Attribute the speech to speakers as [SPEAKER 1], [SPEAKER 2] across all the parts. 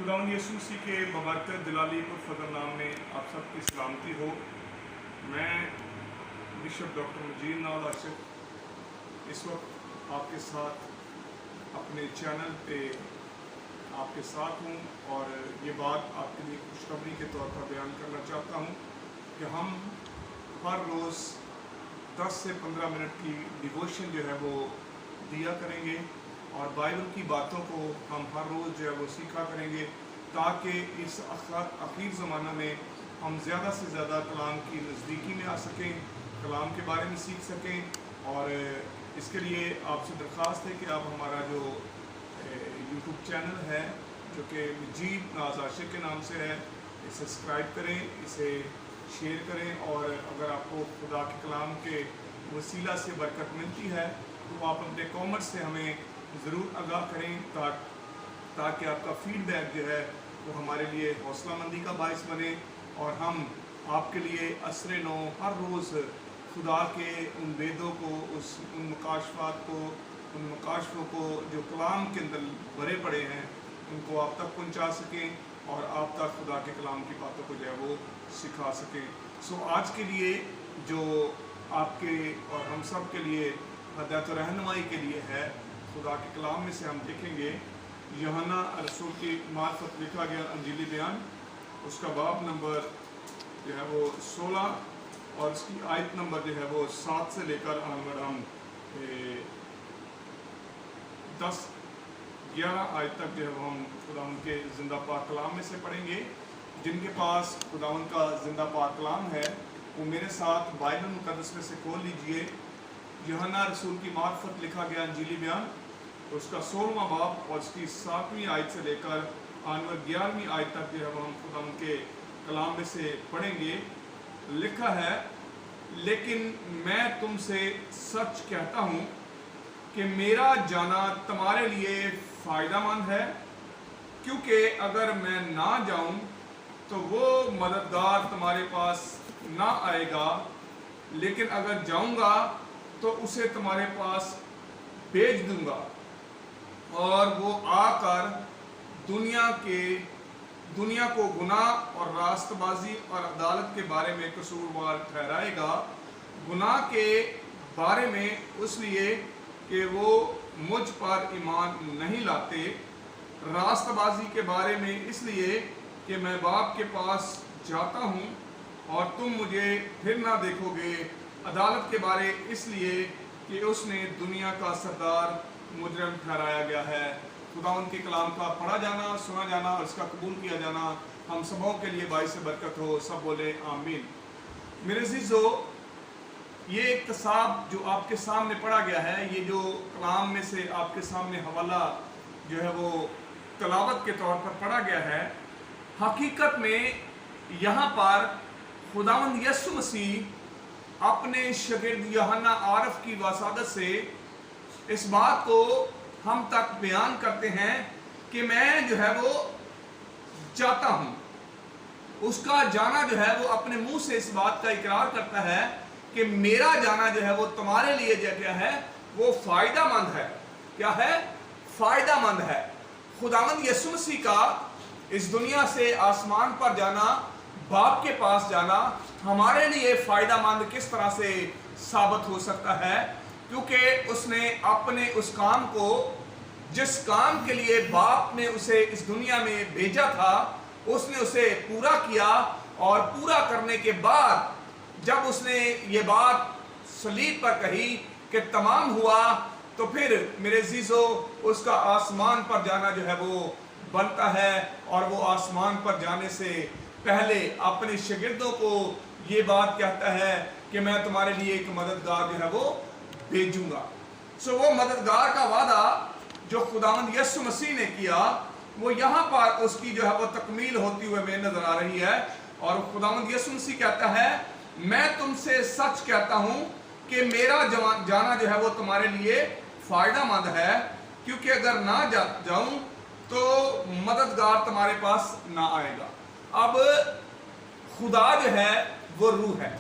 [SPEAKER 1] खुदावंद यीशु मसीह के बबरकत दिलाली पर फजल नाम में आप सबकी सलामती हो। मैं बिशप डॉक्टर मजीद नावल आसिफ इस वक्त आपके साथ अपने चैनल पे आपके साथ हूँ और ये बात आपके लिए खुशखबरी के तौर पर बयान करना चाहता हूँ कि हम हर रोज़ 10 से 15 मिनट की डिवोशन जो है वो दिया करेंगे और बाइबल की बातों को हम हर रोज़ जो है वो सीखा करेंगे ताकि इस आखिर ज़माना में हम ज़्यादा से ज़्यादा कलाम की नज़दीकी में आ सकें, कलाम के बारे में सीख सकें। और इसके लिए आपसे दरख्वास्त है कि आप हमारा जो यूट्यूब चैनल है जो कि मजीद नाज आशिक के नाम से है, इसे सब्सक्राइब करें, इसे शेयर करें और अगर आपको खुदा के कलाम के वसीला से बरकत मिलती है तो आप अपने कमेंट से हमें ज़रूर आगाह करें ताकि आपका फीडबैक जो है वो हमारे लिए हौसला मंदी का बायस बने और हम आपके लिए असर नो हर रोज़ खुदा के उन वेदों को उन मुकाशफों को जो कलाम के अंदर भरे पड़े हैं उनको आप तक पहुंचा सकें और आप तक खुदा के कलाम की बातों को जो है वो सिखा सकें। सो आज के लिए जो आपके और हम सब के लिए हदायत और रहनुमाई के लिए है, खुदा के कलाम में से हम देखेंगे यूहन्ना रसूल की मार्फत लिखा गया अंजीली बयान, उसका बाब नंबर जो है वो 16 और उसकी आयत नंबर जो है वो 7 से लेकर आनवर हम 10-11 आयत तक जो है वो हम खुदा के ज़िंदा पाक कलाम में से पढ़ेंगे। जिनके पास खुदा का ज़िंदा पाक कलाम है वो मेरे साथ बाइबल मुकद्दस में से खोल लीजिए। यूहन्ना रसूल की मार्फत लिखा गया अंजीली बयान, उसका 16वां बाब और उसकी 7वीं आयत से लेकर आनवर 11वीं आयत तक जो है वो हम खुदा के कलाम में से पढ़ेंगे। लिखा है, लेकिन मैं तुमसे सच कहता हूँ कि मेरा जाना तुम्हारे लिए फ़ायदेमंद है, क्योंकि अगर मैं ना जाऊँ तो वो मददगार तुम्हारे पास ना आएगा, लेकिन अगर जाऊँगा तो उसे तुम्हारे पास भेज दूंगा और वो आकर दुनिया को गुनाह और रास्तबाजी और अदालत के बारे में कसूरवार ठहराएगा। गुनाह के बारे में इसलिए कि वो मुझ पर ईमान नहीं लाते, रास्तबाजी के बारे में इसलिए कि मैं बाप के पास जाता हूँ और तुम मुझे फिर ना देखोगे, अदालत के बारे इसलिए कि उसने दुनिया का सरदार मुजरम ठहराया गया है। खुदा उनके कलाम का पढ़ा जाना, सुना जाना और इसका कबूल किया जाना हम सबों के लिए बाइस बरकत हो। सब बोले आमीन। मेरे अज़ीज़ो, ये एक कसाब जो आपके सामने पढ़ा गया है, ये जो कलाम में से आपके सामने हवाला जो है वो तलावत के तौर पर पढ़ा गया है, हकीकत में यहाँ पर खुदावंद यीशु मसीह अपने शागिर्द यूहन्ना आरफ की वसादत से इस बात को हम तक बयान करते हैं कि मैं जो है वो जाता हूँ। उसका जाना जो है वो अपने मुंह से इस बात का इकरार करता है कि मेरा जाना जो है वो तुम्हारे लिए जो क्या है वो फ़ायदेमंद है। क्या है? फ़ायदेमंद है। खुदावंद यीशु मसीह का इस दुनिया से आसमान पर जाना, बाप के पास जाना हमारे लिए फ़ायदेमंद किस तरह से साबित हो सकता है? क्योंकि उसने अपने उस काम को, जिस काम के लिए बाप ने उसे इस दुनिया में भेजा था, उसने उसे पूरा किया और पूरा करने के बाद जब उसने ये बात सलीब पर कही कि तमाम हुआ, तो फिर मेरे अज़ीज़ो उसका आसमान पर जाना जो है वो बनता है और वो आसमान पर जाने से पहले अपने शागिर्दों को ये बात कहता है कि मैं तुम्हारे लिए एक मददगार जो है वो भेजूंगा। सो वो मददगार का वादा जो खुदावंद यीशु मसीह ने किया वो यहाँ पर उसकी जो है वो तकमील होती हुए हमें नजर आ रही है। और खुदावंद यीशु मसीह कहता है, मैं तुमसे सच कहता हूँ कि मेरा जाना जो है वो तुम्हारे लिए फ़ायदेमंद है, क्योंकि अगर ना जाऊँ तो मददगार तुम्हारे पास ना आएगा। अब खुदा जो है वो रूह है,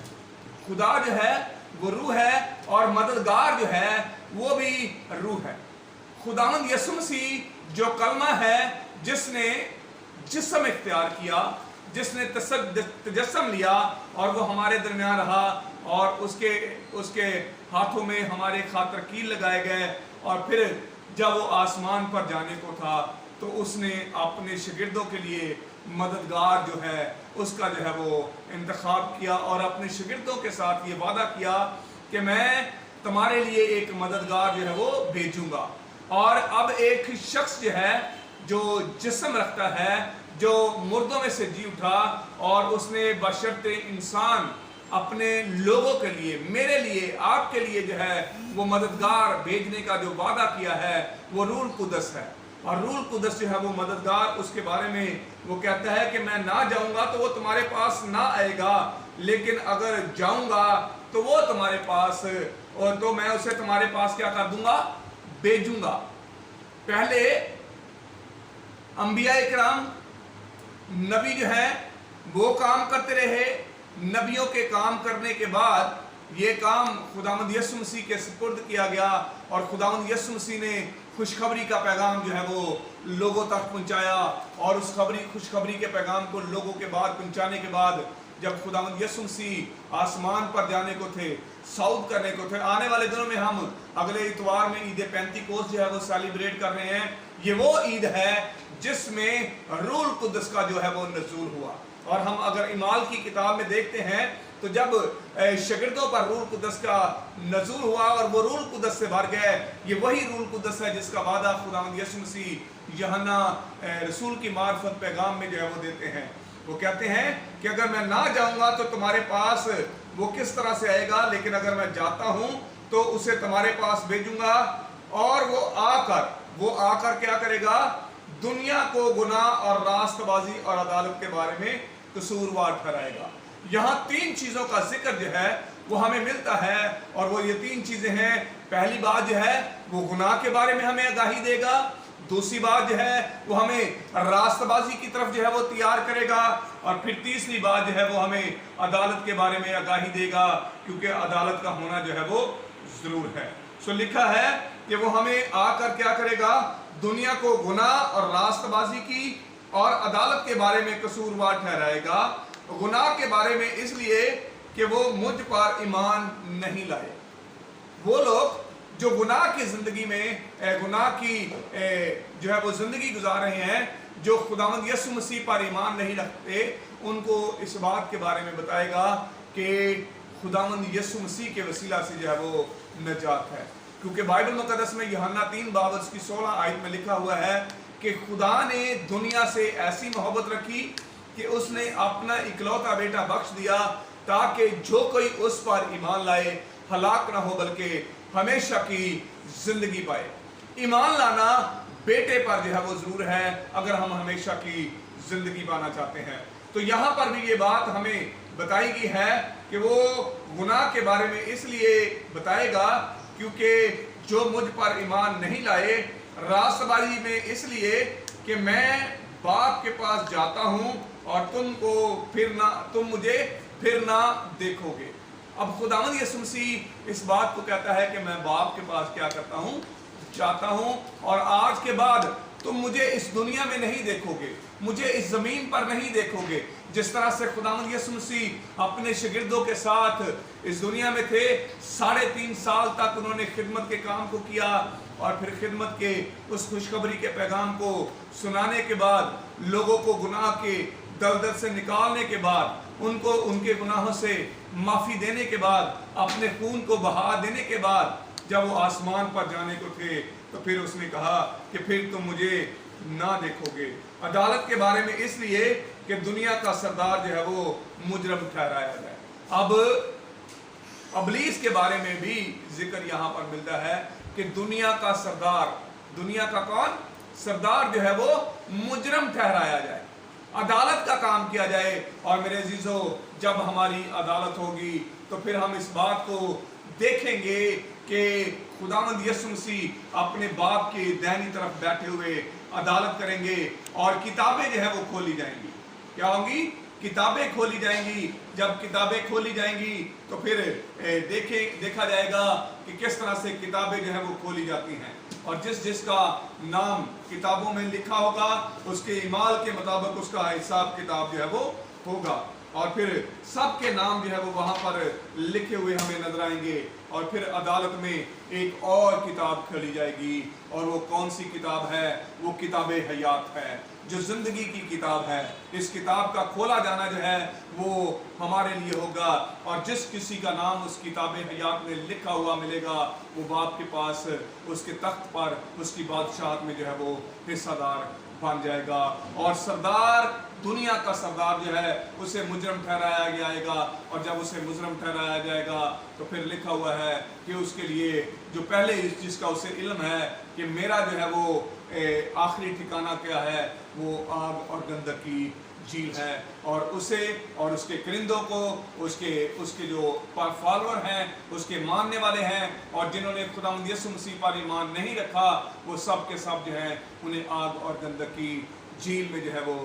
[SPEAKER 1] खुदा जो है वो रूह है और मददगार जो है वो भी रूह है। खुदावंद यीशु मसीह जो कलमा है जिसने जिस्म इख्तियार किया, जिसने तजस्सम लिया और वो हमारे दरमियान रहा, और उसके हाथों में हमारे खातिर कील लगाए गए, और फिर जब वो आसमान पर जाने को था तो उसने अपने शागिर्दों के लिए मददगार जो है उसका जो है वो इंतखाब किया, और अपने शागिर्दों के साथ ये वादा किया कि मैं तुम्हारे लिए एक मददगार जो है वो भेजूंगा। और अब एक शख्स जो है जो जिस्म रखता है, जो मुर्दों में से जी उठा, और उसने बशर्ते इंसान अपने लोगों के लिए, मेरे लिए, आपके लिए जो है वो मददगार भेजने का जो वादा किया है वो रूह कुदस है। और रूह कुदस जो है वो मददगार, उसके बारे में वो कहता है कि मैं ना जाऊंगा तो वो तुम्हारे पास ना आएगा, लेकिन अगर जाऊंगा तो वो तुम्हारे पास, और तो मैं उसे तुम्हारे पास क्या कर दूंगा, भेजूंगा। पहले अंबिया इकराम, नबी जो है वो काम करते रहे, नबियों के काम करने के बाद ये काम खुदावंद यीशु मसीह के सुपुर्द किया गया, और खुदावंद यीशु मसीह ने खुशखबरी का पैगाम जो है वो लोगों तक पहुंचाया, और उस खुशखबरी के पैगाम को लोगों के बाद पहुंचाने के बाद जब खुदावंद यीशु मसीह आसमान पर जाने को थे, सऊद करने को थे, आने वाले दिनों में हम अगले इतवार में ईद पेंतीकोस्त जो है वो सेलिब्रेट कर रहे हैं। ये वो ईद है जिसमें रूह कुदस का जो है वो नज़ूल हुआ। और हम अगर इमाल की किताब में देखते हैं तो जब शागिर्दों पर रूह कुदस का नज़ूल हुआ और वो रूह कुदस से भर गए, ये वही रूह कुदस है जिसका वादा खुदावंद यीशु मसीह यूहन्ना रसूल की मार्फत पैगाम में जो है वो देते हैं। वो कहते हैं कि अगर मैं ना जाऊंगा तो तुम्हारे पास वो किस तरह से आएगा, लेकिन अगर मैं जाता हूं तो उसे तुम्हारे पास भेजूंगा, और वो आकर क्या करेगा, दुनिया को गुनाह और रास्तबाजी और अदालत के बारे में कसूरवार ठहराएगा। यहाँ 3 चीजों का जिक्र जो है वो हमें मिलता है, और वो ये 3 चीजें हैं। पहली बात जो है वो गुनाह के बारे में हमें आगाही देगा, दूसरी बात जो है वो हमें रास्तबाजी की तरफ जो है वो तैयार करेगा, और फिर तीसरी बात जो है वो हमें अदालत के बारे में आगाही देगा, क्योंकि अदालत का होना जो है वो जरूर है। सो लिखा है कि वो हमें आकर क्या करेगा, दुनिया को गुनाह और रास्तबाजी की और अदालत के बारे में कसूरवार ठहराएगा। गुनाह के बारे में इसलिए कि वो मुझ पर ईमान नहीं लाए। वो लोग जो गुनाह की जिंदगी में गुनाह की जो है वो जिंदगी गुजार रहे हैं, जो खुदावंद यीशु मसीह पर ईमान नहीं रखते, उनको इस बात के बारे में बताएगा कि खुदावंद यीशु मसीह के वसीला से जो है वो नजात है। क्योंकि बाइबल मुकद्दस में यूहन्ना 3 बाब उसकी 16 आयत में लिखा हुआ है कि खुदा ने दुनिया से ऐसी मोहब्बत रखी कि उसने अपना इकलौता बेटा बख्श दिया, ताकि जो कोई उस पर ईमान लाए हलाक ना हो बल्कि हमेशा की जिंदगी पाए। ईमान लाना बेटे पर जो है वो जरूर है अगर हम हमेशा की जिंदगी पाना चाहते हैं। तो यहाँ पर भी ये बात हमें बताई गई है कि वो गुनाह के बारे में इसलिए बताएगा क्योंकि जो मुझ पर ईमान नहीं लाए, रास्तबाजी में इसलिए कि मैं बाप के पास जाता हूँ और तुम मुझे फिर ना देखोगे। अब खुदावंद यीशु मसीह इस बात को कहता है कि मैं बाप के पास क्या करता हूँ, जाता हूँ, और आज के बाद तुम मुझे इस दुनिया में नहीं देखोगे, मुझे इस जमीन पर नहीं देखोगे। जिस तरह से खुदावंद यीशु मसीह अपने शागिर्दों के साथ इस दुनिया में थे, 3.5 साल तक उन्होंने खिदमत के काम को किया, और फिर खिदमत के उस खुशखबरी के पैगाम को सुनाने के बाद, लोगों को गुनाह के दलदल से निकालने के बाद, उनको उनके गुनाहों से माफ़ी देने के बाद, अपने खून को बहा देने के बाद, जब वो आसमान पर जाने को थे, तो फिर उसने कहा कि फिर तुम मुझे ना देखोगे। अदालत के बारे में इसलिए कि दुनिया का सरदार जो है वो मुजरम ठहराया जाए। अब अबलीस के बारे में भी जिक्र यहाँ पर मिलता है कि दुनिया का सरदार, दुनिया का कौन सरदार जो है वो मुजरम ठहराया जाए, अदालत का काम किया जाए। और मेरे अजीजों, जब हमारी अदालत होगी तो फिर हम इस बात को देखेंगे कि खुदावंद यीशु मसीह अपने बाप के दाहिनी तरफ बैठे हुए अदालत करेंगे, और किताबें जो है वो खोली जाएंगी। क्या होंगी? किताबें खोली जाएंगी। जब किताबें खोली जाएंगी तो फिर देखा जाएगा कि किस तरह से किताबें जो है वो खोली जाती हैं, और जिस जिसका नाम किताबों में लिखा होगा उसके ईमाल के मुताबिक उसका हिसाब किताब जो है वो होगा, और फिर सबके नाम जो है वो वहां पर लिखे हुए हमें नजर आएंगे। और फिर अदालत में एक और किताब खोली जाएगी, और वो कौन सी किताब है? वो किताब हयात है, जो जिंदगी की किताब है। इस किताब का खोला जाना जो है वो हमारे लिए होगा, और जिस किसी का नाम उस किताब हयात में लिखा हुआ मिलेगा वो बाप के पास उसके तख्त पर उसकी बादशाहत में जो है वो हिस्सादार बन जाएगा। और सरदार, दुनिया का सरदार जो है उसे मुजरम ठहराया जाएगा, और जब उसे मुजरम ठहराया जाएगा तो फिर लिखा हुआ है कि उसके लिए जो पहले जिसका उसे इल्म है कि मेरा जो है वो आखिरी ठिकाना क्या है, वो आग और गंदकी झील है, और उसे और उसके करिंदों को, उसके जो फॉलोअर हैं, उसके मानने वाले हैं, और जिन्होंने खुदावंद यीशु मसीह पर ईमान नहीं रखा, वो सब के सब जो है उन्हें आग और गंदकी झील में जो है वो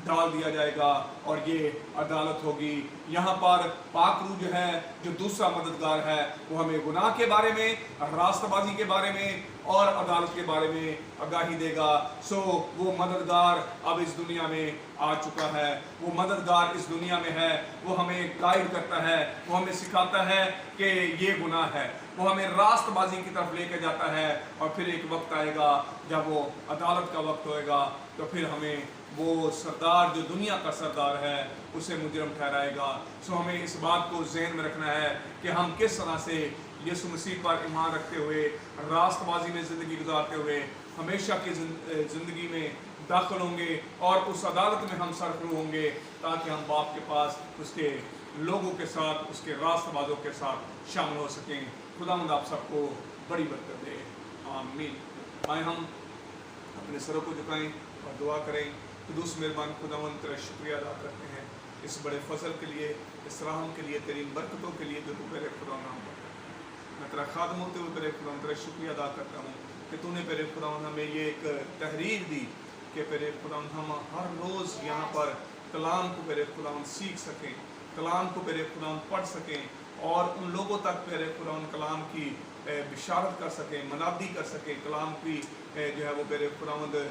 [SPEAKER 1] डाल दिया जाएगा, और ये अदालत होगी। यहाँ पर पाक रूह जो है, जो दूसरा मददगार है, वो हमें गुनाह के बारे में, रास्तबाजी के बारे में और अदालत के बारे में आगाही देगा। सो वो मददगार अब इस दुनिया में आ चुका है, वो मददगार इस दुनिया में है, वो हमें गाइड करता है, वो हमें सिखाता है कि ये गुनाह है, वो हमें रास्तबाजी की तरफ लेके जाता है। और फिर एक वक्त आएगा जब वो अदालत का वक्त होएगा, तो फिर हमें वो सरदार जो दुनिया का सरदार है उसे मुजरम ठहराएगा। सो हमें इस बात को ज़हन में रखना है कि हम किस तरह से यीशु मसीह पर ईमान रखते हुए, रास्तबाजी में ज़िंदगी गुजारते हुए हमेशा की ज़िंदगी में दाखिल होंगे, और उस अदालत में हम सरखरू होंगे, ताकि हम बाप के पास उसके लोगों के साथ, उसके रास्तबाजों के साथ शामिल हो सकें। खुदावंद आप सबको बड़ी बरकत दे, आमीन। आए हम अपने सरों को झुकाएं और दुआ करें। खुदूस मेहरबान खुदावंद तेरा शुक्रिया अदा करते हैं इस बड़े फसल के लिए, इस राहम के लिए, तेरी बरकतों के लिए जो तू मेरे खुदा नाम पर मैं तेरा खादम होते हुए तेरे खुदा तेरा शुक्रिया अदा करता हूँ कि तूने मेरे खुदा हमें ये एक तहरीर दी कि मेरे खुदा हम हर रोज़ यहाँ पर कलाम को मेरे खुदा सीख सकें, कलाम को मेरे खुदा पढ़ सकें, और उन लोगों तक मेरे खुदा कलाम की बिशारत कर सकें, मनादी कर सकें, कलाम की जो है वो मेरे खुदावंद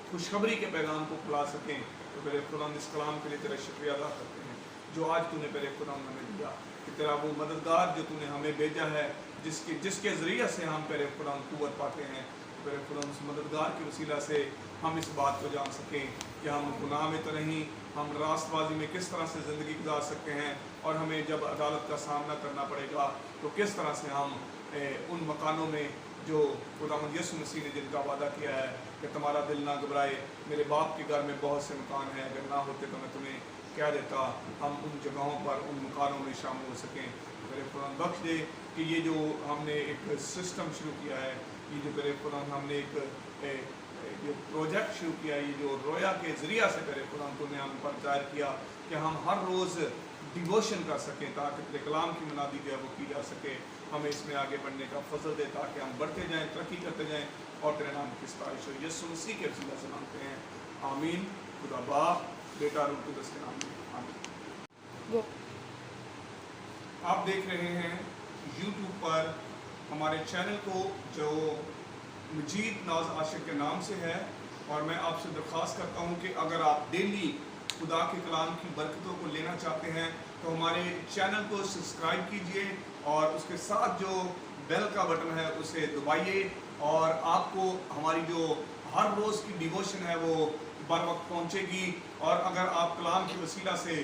[SPEAKER 1] खुशखबरी के पैगाम को फैला सकें। तो मेरे खुदावंद इस कलाम के लिए तेरा शुक्रिया अदा करते हैं जो आज तूने मेरे खुदावंद हमें दिया, कि तेरा वो मददगार जो तूने हमें भेजा है, जिसके ज़रिए से हम मेरे खुदावंद कुव्वत पाते हैं। तो मेरे खुदावंद उस मददगार के वसीला से हम इस बात को जान सकें कि हम गुनाह में तो नहीं, हम रास्तबाजी में किस तरह से ज़िंदगी गुजार सकते हैं, और हमें जब अदालत का सामना करना पड़ेगा तो किस तरह से हम उन मकानों में जो खुदावंद यीशु मसीह ने जिनका वादा किया है कि तुम्हारा दिल ना घबराए, मेरे बाप के घर में बहुत से मकान हैं, अगर ना होते तो मैं तुम्हें कह देता, हम उन जगहों पर, उन मकानों में शामिल हो सकें। मेरे खुदा बख्श दे कि ये जो हमने एक सिस्टम शुरू किया है, ये जो मेरे खुदा हमने एक जो प्रोजेक्ट शुरू किया, ये जो रोया के ज़रिया से मेरे खुदा तूने हम पर जाहिर किया कि हम हर रोज़ डिवोशन कर सकें, ताकि तेरे कलाम की मनादी जो है वो की जा सके। हमें इसमें आगे बढ़ने का फजल दे, ताकि हम बढ़ते जाएं, तरक्की करते जाएं, और तेरे नाम की सताइश हो। यीशु मसीह के वसीले से मांगते हैं, आमीन। खुदा बाप, बेटा, रूह कुद्दूस के नाम में, आमीन। आप देख रहे हैं यूट्यूब पर हमारे चैनल को जो मजीद नाज आशिक के नाम से है, और मैं आपसे दरख्वास्त करता हूँ कि अगर आप डेली खुदा के कलाम की बरकतों को लेना चाहते हैं तो हमारे चैनल को सब्सक्राइब कीजिए, और उसके साथ जो बेल का बटन है उसे दबाइए, और आपको हमारी जो हर रोज़ की डिवोशन है वो बर वक्त पहुँचेगी। और अगर आप कलाम के वसीला से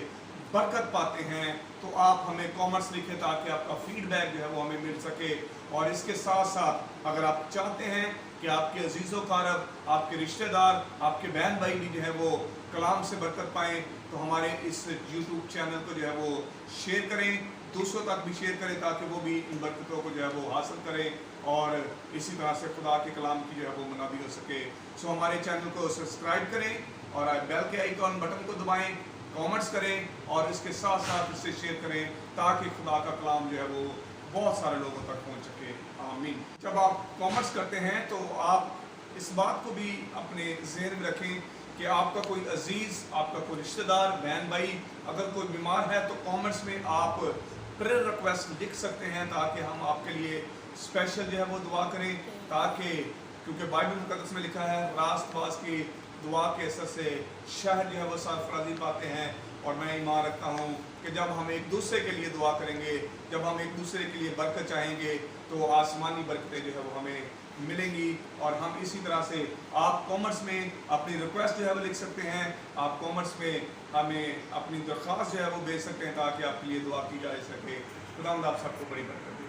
[SPEAKER 1] बरकत पाते हैं तो आप हमें कॉमेंट्स लिखें, ताकि आपका फीडबैक जो है वो हमें मिल सके। और इसके साथ साथ अगर आप चाहते हैं कि आपके अजीज़ो कारब, आपके रिश्तेदार, आपके बहन भाई भी जो है वो कलाम से बरकत पाएँ, तो हमारे इस यूट्यूब चैनल को जो है वो शेयर करें, दूसरों तक भी शेयर करें, ताकि वो भी इन बरकतों को जो है वो हासिल करें, और इसी तरह से खुदा के कलाम की जो है वो मनादी हो सके। सो हमारे चैनल को सब्सक्राइब करें, और बेल के आइकॉन बटन को दबाएं, कमेंट्स करें, और इसके साथ साथ इसे शेयर करें, ताकि खुदा का कलाम जो है वो बहुत सारे लोगों तक पहुंच सके, आमीन। जब आप कमेंट्स करते हैं तो आप इस बात को भी अपने ज़हन में रखें کہ آپ کا کوئی عزیز، آپ کا کوئی رشتہ دار، بہن بھائی اگر کوئی بیمار ہے تو کامنٹس میں آپ پریئر ریکویسٹ لکھ سکتے ہیں تاکہ ہم آپ کے لیے اسپیشل جو ہے وہ دعا کریں، تاکہ کیونکہ بائبل مقدس میں لکھا ہے راست باز کی دعا کے اثر سے شہر جو ہے وہ سرفرازی پاتے ہیں۔ اور میں ایمان رکھتا ہوں کہ جب ہم ایک دوسرے کے لیے دعا کریں گے، جب ہم ایک دوسرے کے لیے برکت چاہیں گے تو آسمانی برکتیں جو ہے وہ ہمیں ملیں گی۔ اور ہم اسی طرح سے آپ کامنٹس میں اپنی ریکویسٹ جو ہے وہ لکھ سکتے ہیں، آپ کامنٹس میں ہمیں اپنی درخواست جو ہے وہ بھیج سکتے ہیں تاکہ آپ کے لیے دعا کی جا سکے۔ خداوند آپ سب کو بڑی برکت دے۔